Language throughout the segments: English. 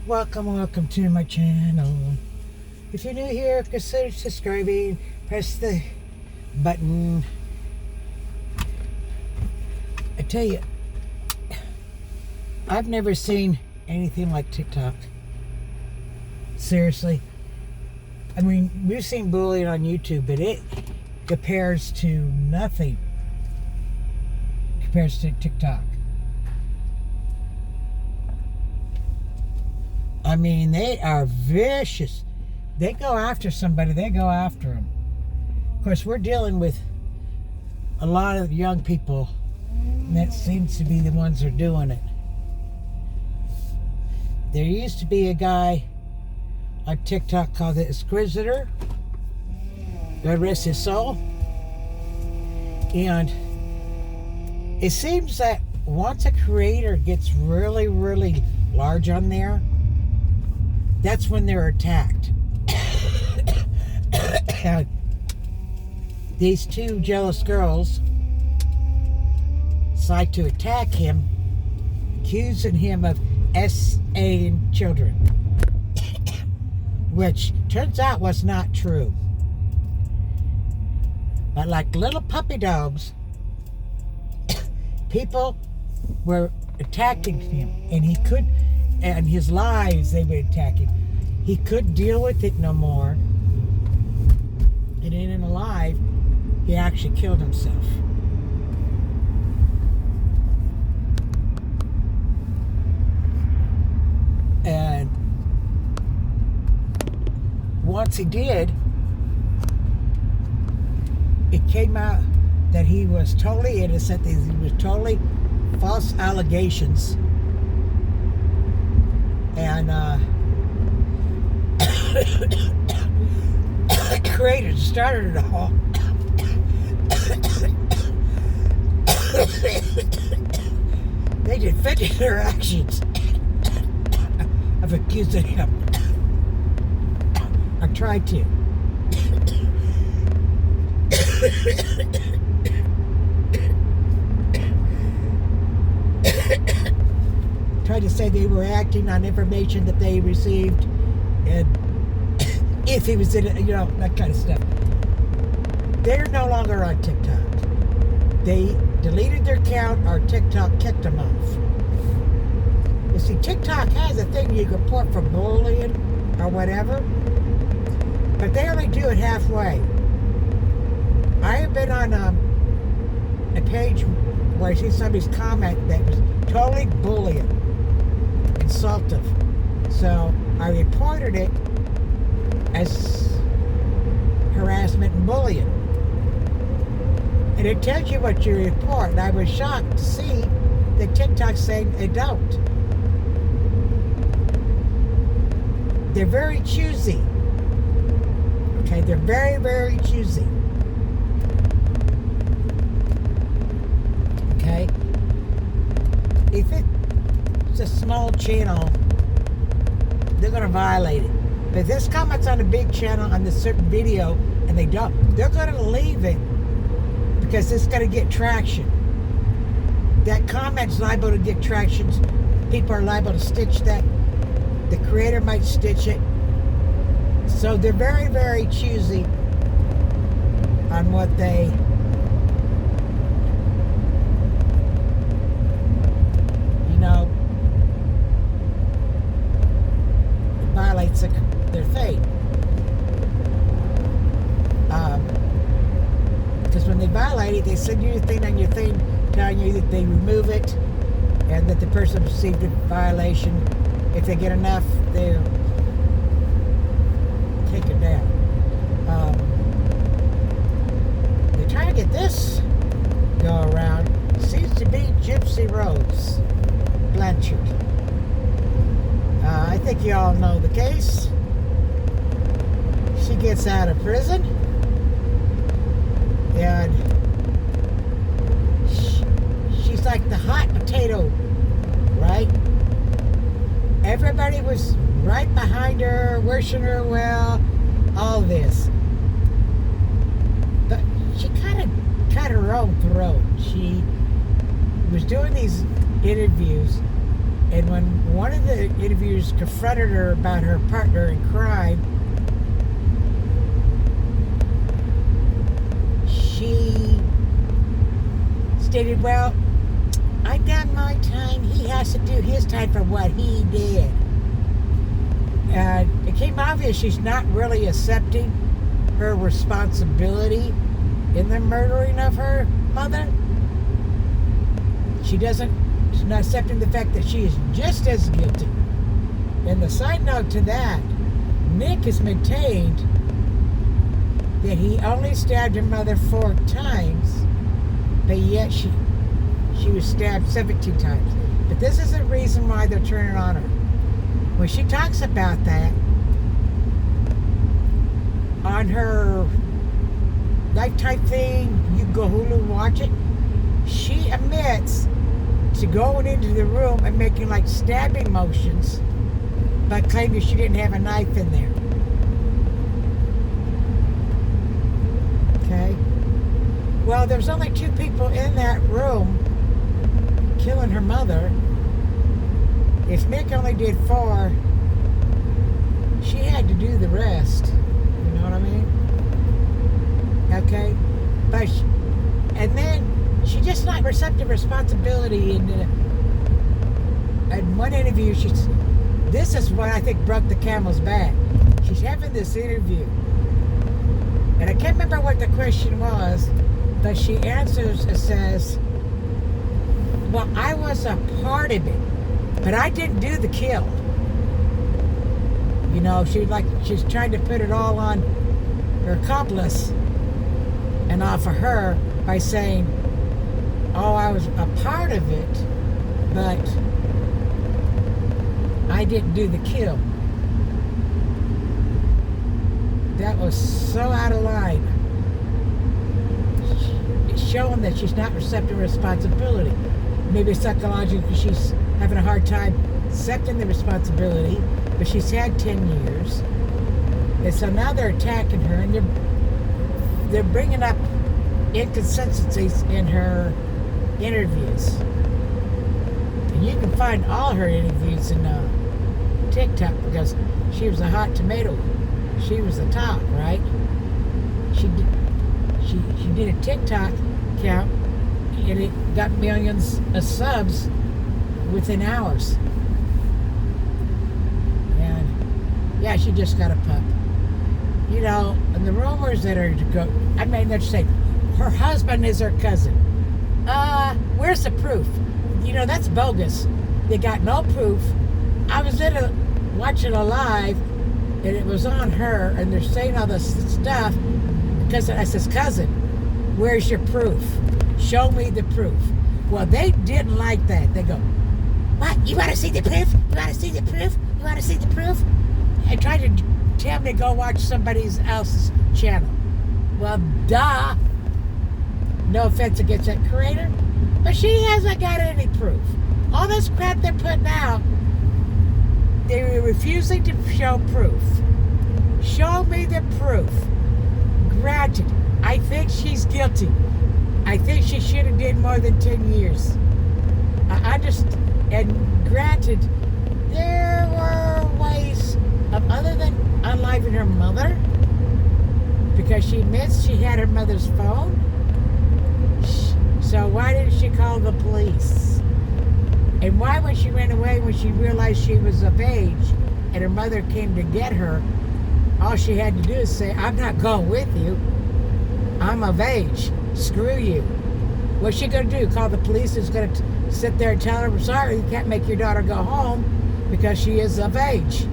Welcome to my channel. If you're new here, consider subscribing. Press the button. I tell you, I've never seen anything like TikTok. Seriously. I mean, we've seen bullying on YouTube, but it compares to nothing. Compares to TikTok. I mean, they are vicious. They go after somebody, they go after them. Of course, we're dealing with a lot of young people, and that seems to be the ones who are doing it. There used to be a guy on TikTok called the Inquisitor. God rest his soul. And it seems that once a creator gets really, really large on there, that's when they're attacked. These two jealous girls decide to attack him, accusing him of SA-ing children, which turns out was not true. But like little puppy dogs, people were attacking him, and his lives, they would attack him. He couldn't deal with it no more. And in alive, he actually killed himself. And once he did, it came out that he was totally innocent, that he was totally false allegations. And creators started it all. They defended their actions of accusing him. I tried to. Tried to say they were acting on information that they received, and if he was in it, that kind of stuff. They're no longer on TikTok. They deleted their account, or TikTok kicked them off. You see, TikTok has a thing you can report for bullying or whatever, but they only do it halfway. I have been on a page where I see somebody's comment that was totally bullying, insultive. So I reported it as harassment and bullying. And it tells you what you report. And I was shocked to see that TikTok saying they don't. They're very choosy. Okay, they're very, very choosy. Okay? If it's a small channel, they're going to violate it. But if this comment's on a big channel on this certain video and they don't, they're going to leave it because it's going to get traction. That comment's liable to get traction. People are liable to stitch that. The creator might stitch it. So they're very, very choosy on what they violates their thing. Because when they violate it, they send you a thing on your thing telling you that they remove it and that the person received a violation. If they get enough, they'll take it down. They're trying to get this go around. Seems to be Gypsy Rose Blanchard. I think you all know the case. She gets out of prison, and she's like the hot potato, right? Everybody was right behind her, wishing her well, all this. But she kind of cut her own throat. She was doing these interviews And when one of the interviewers confronted her about her partner in crime, she stated, well, I done my time. He has to do his time for what he did. And it became obvious she's not really accepting her responsibility in the murdering of her mother. She's not accepting the fact that she is just as guilty. And the side note to that, Nick has maintained that he only stabbed her mother 4 times, but yet she was stabbed 17 times. But this is the reason why they're turning on her. When she talks about that, on her Lifetime thing, you can go Hulu and watch it, she admits to going into the room and making like stabbing motions, but claiming she didn't have a knife in there. Okay? Well, there's only 2 people in that room killing her mother. If Nick only did 4, she had to do the rest. You know what I mean? Okay? But and then she's just not accepting responsibility. In one interview, this is what I think broke the camel's back. She's having this interview, and I can't remember what the question was, but she answers and says, well, I was a part of it, but I didn't do the kill. You know, she's trying to put it all on her accomplice and off of her by saying, oh, I was a part of it, but I didn't do the kill. That was so out of line. It's showing that she's not accepting responsibility. Maybe psychologically she's having a hard time accepting the responsibility, but she's had 10 years. And so now they're attacking her, and they're bringing up inconsistencies in her interviews. And you can find all her interviews in TikTok, because she was a hot tomato. She was the top, right? She did a TikTok account, and it got millions of subs within hours. And yeah, she just got a pup. You know, and the rumors that are to go, I mean, they're saying her husband is her cousin. Where's the proof? You know, that's bogus. They got no proof. I was watching a live, and it was on her, and they're saying all this stuff because I says, cousin, where's your proof? Show me the proof. Well, they didn't like that. They go, what? You want to see the proof? You want to see the proof? You want to see the proof? And tried to tell me to go watch somebody else's channel. Well, duh. No offense against that creator, but she hasn't got any proof. All this crap they're putting out, they were refusing to show proof. Show me the proof. Granted, I think she's guilty. I think she should have did more than 10 years. And granted, there were ways of, other than unliving her mother, because she admits she had her mother's phone. So why didn't she call the police? And why, when she ran away, when she realized she was of age and her mother came to get her, all she had to do is say, I'm not going with you. I'm of age. Screw you. What's she going to do? Call the police? Is going to sit there and tell her, I'm sorry, you can't make your daughter go home because she is of age.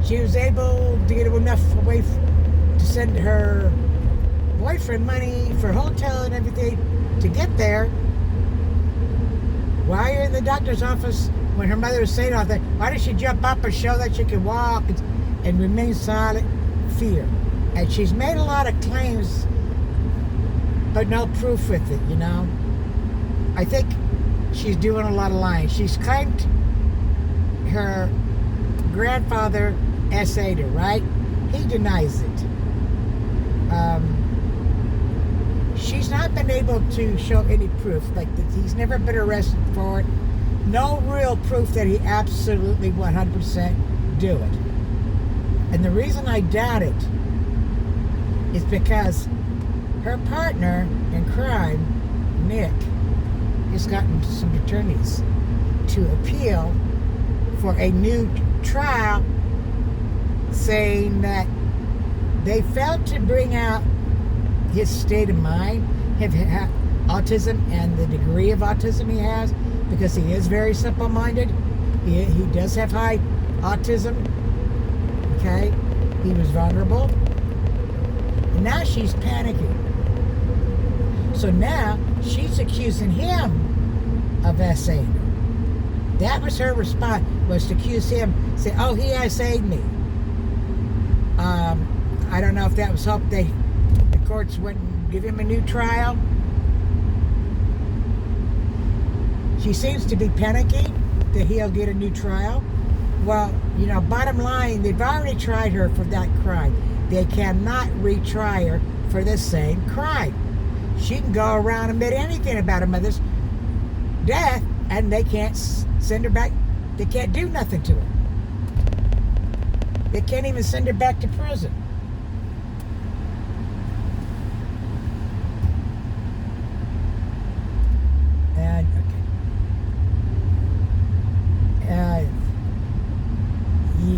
She was able to get enough away to send her boyfriend money for hotel and everything to get there. While you're in the doctor's office, when her mother was saying all that, why did she jump up and show that she could walk and remain silent? Fear. And she's made a lot of claims, but no proof with it, you know. I think she's doing a lot of lying. She's claimed her grandfather essayed her, right? He denies it. she's not been able to show any proof. Like, that he's never been arrested for it. No real proof that he absolutely 100% do it. And the reason I doubt it is because her partner in crime, Nick, has gotten some attorneys to appeal for a new trial, saying that they failed to bring out his state of mind, his autism and the degree of autism he has, because he is very simple-minded. He does have high autism. Okay? He was vulnerable. And now she's panicking. So now she's accusing him of SA'ing her. That was her response, was to accuse him, say, oh, he SA'd me. I don't know if that was hope the courts wouldn't give him a new trial. She seems to be panicking that he'll get a new trial. Well, bottom line, they've already tried her for that crime. They cannot retry her for the same crime. She can go around and admit anything about her mother's death, and they can't send her back. They can't do nothing to her. They can't even send her back to prison. And, okay.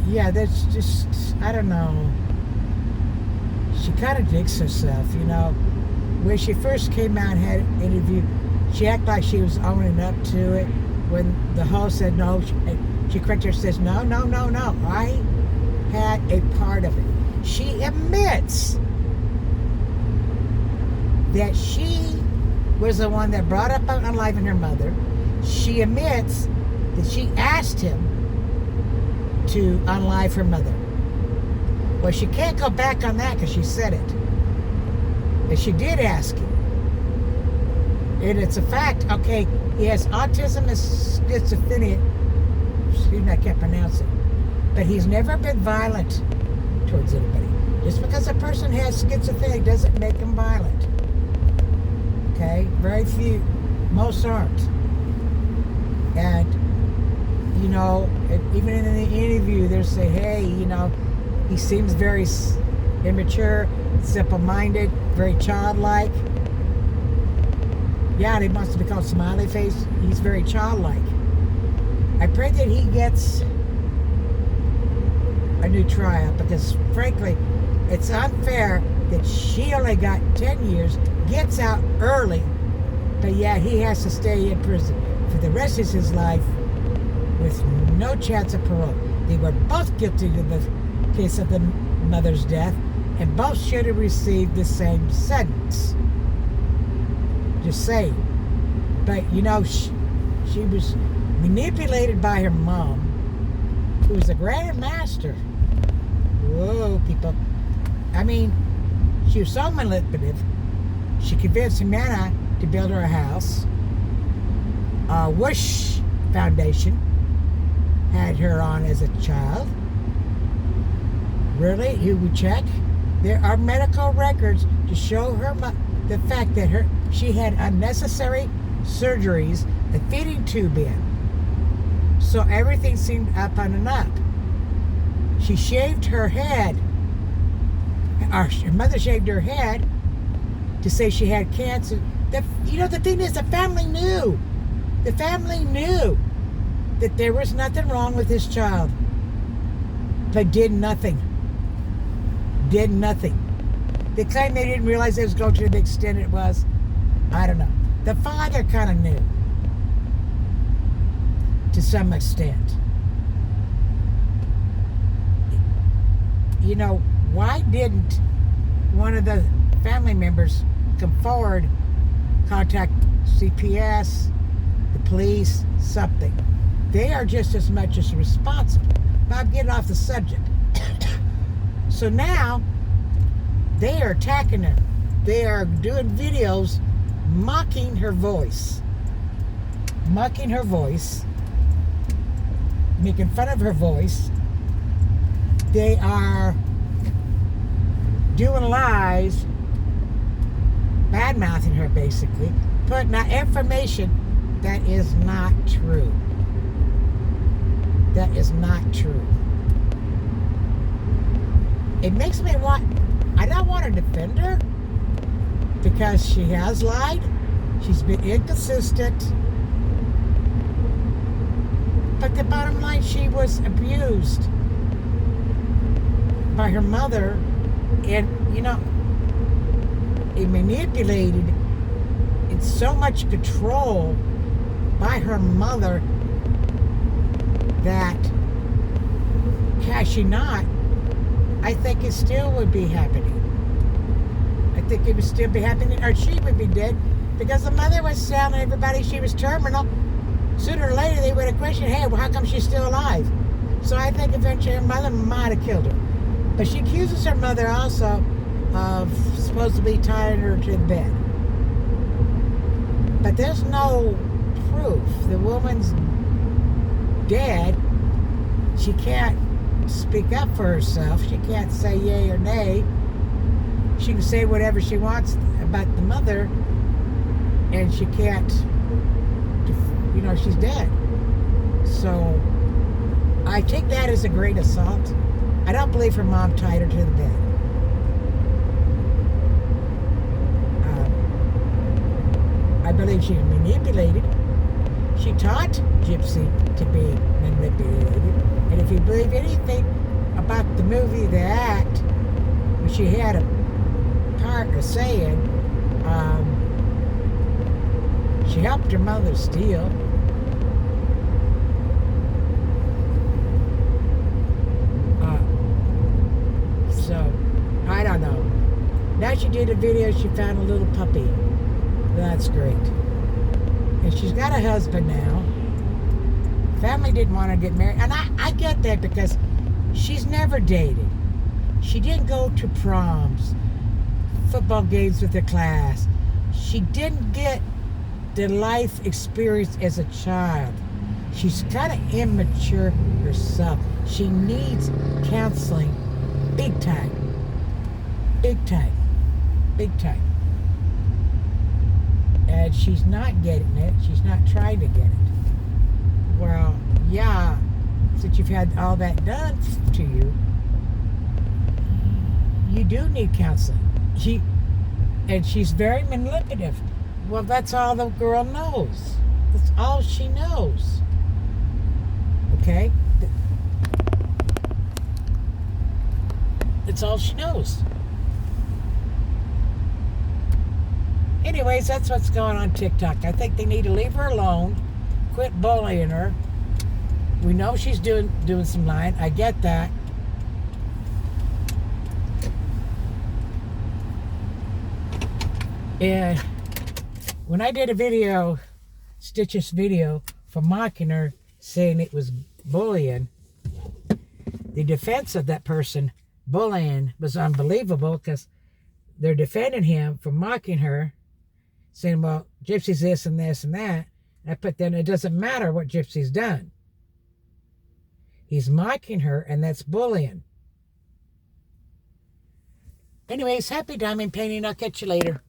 Yeah, that's just, I don't know. She contradicts herself, When she first came out and had an interview, she acted like she was owning up to it. When the host said no, she corrected her, says, no. I had a part of it. She admits that she was the one that brought up unaliving her mother. She admits that she asked him to unalive her mother. Well, she can't go back on that because she said it. And she did ask him. And it's a fact. Okay, he has autism and schizophrenia. Excuse me, I can't pronounce it. But he's never been violent towards anybody. Just because a person has schizophrenia doesn't make him violent. Okay? Very few. Most aren't. And, even in the interview, they'll say, hey, he seems very immature, simple-minded, very childlike. Yeah, he wants to be called smiley face. He's very childlike. I pray that he gets a new trial, because frankly, it's unfair that she only got 10 years, gets out early, but yet he has to stay in prison for the rest of his life with no chance of parole. They were both guilty of the case of the mother's death, and both should have received the same sentence. Just saying. But, she was manipulated by her mom, who was a grandmaster. Whoa, people. I mean, she was so manipulative. She convinced Humana to build her a house. Wish Foundation had her on as a child. Really? You would check? There are medical records to show her the fact that she had unnecessary surgeries, a feeding tube in. So everything seemed up on and up. She shaved her head. Her mother shaved her head to say she had cancer. The thing is, the family knew. The family knew that there was nothing wrong with this child, but did nothing. Did nothing. They claim they didn't realize it was going to the extent it was. I don't know. The father kind of knew, to some extent. Why didn't one of the family members come forward, contact CPS, the police, something? They are just as much as responsible. But I'm getting off the subject. So now, they are attacking her. They are doing videos mocking her voice. Mocking her voice. Making fun of her voice. They are doing lies bad-mouthing her, basically, putting out information that is not true. That is not true. It makes me I don't want to defend her because she has lied. She's been inconsistent. But the bottom line, she was abused by her mother and, manipulated in so much control by her mother that, had she not, I think it still would be happening. I think it would still be happening, or she would be dead, because the mother was telling everybody she was terminal. Sooner or later, they would have questioned, hey, well, how come she's still alive? So I think eventually her mother might have killed her. But she accuses her mother also of supposedly tying her to the bed. But there's no proof. The woman's dead. She can't speak up for herself. She can't say yay or nay. She can say whatever she wants about the mother, and she can't, she's dead. So I take that as a great assault. I don't believe her mom tied her to the bed. I believe she was manipulated. She taught Gypsy to be manipulated. And if you believe anything about the movie, the act, which she had a part of saying, she helped her mother steal. So, I don't know. Now she did a video, she found a little puppy. That's great. And she's got a husband now. Family didn't want her to get married. And I get that because she's never dated. She didn't go to proms, football games with her class. She didn't get the life experience as a child. She's kind of immature herself. She needs counseling big time. Big time. Big time. And she's not getting it. She's not trying to get it. Well, yeah, since you've had all that done to you, you do need counseling. She's very manipulative. Well, that's all the girl knows. That's all she knows. Okay? That's all she knows. Anyways, that's what's going on TikTok. I think they need to leave her alone. Quit bullying her. We know she's doing some lying. I get that. And when I did a video, Stitch's video, for mocking her, saying it was bullying, the defense of that person bullying was unbelievable because they're defending him for mocking her, saying, well, Gypsy's this and this and that. And I put, then it doesn't matter what Gypsy's done. He's mocking her, and that's bullying. Anyways, happy diamond painting. I'll catch you later.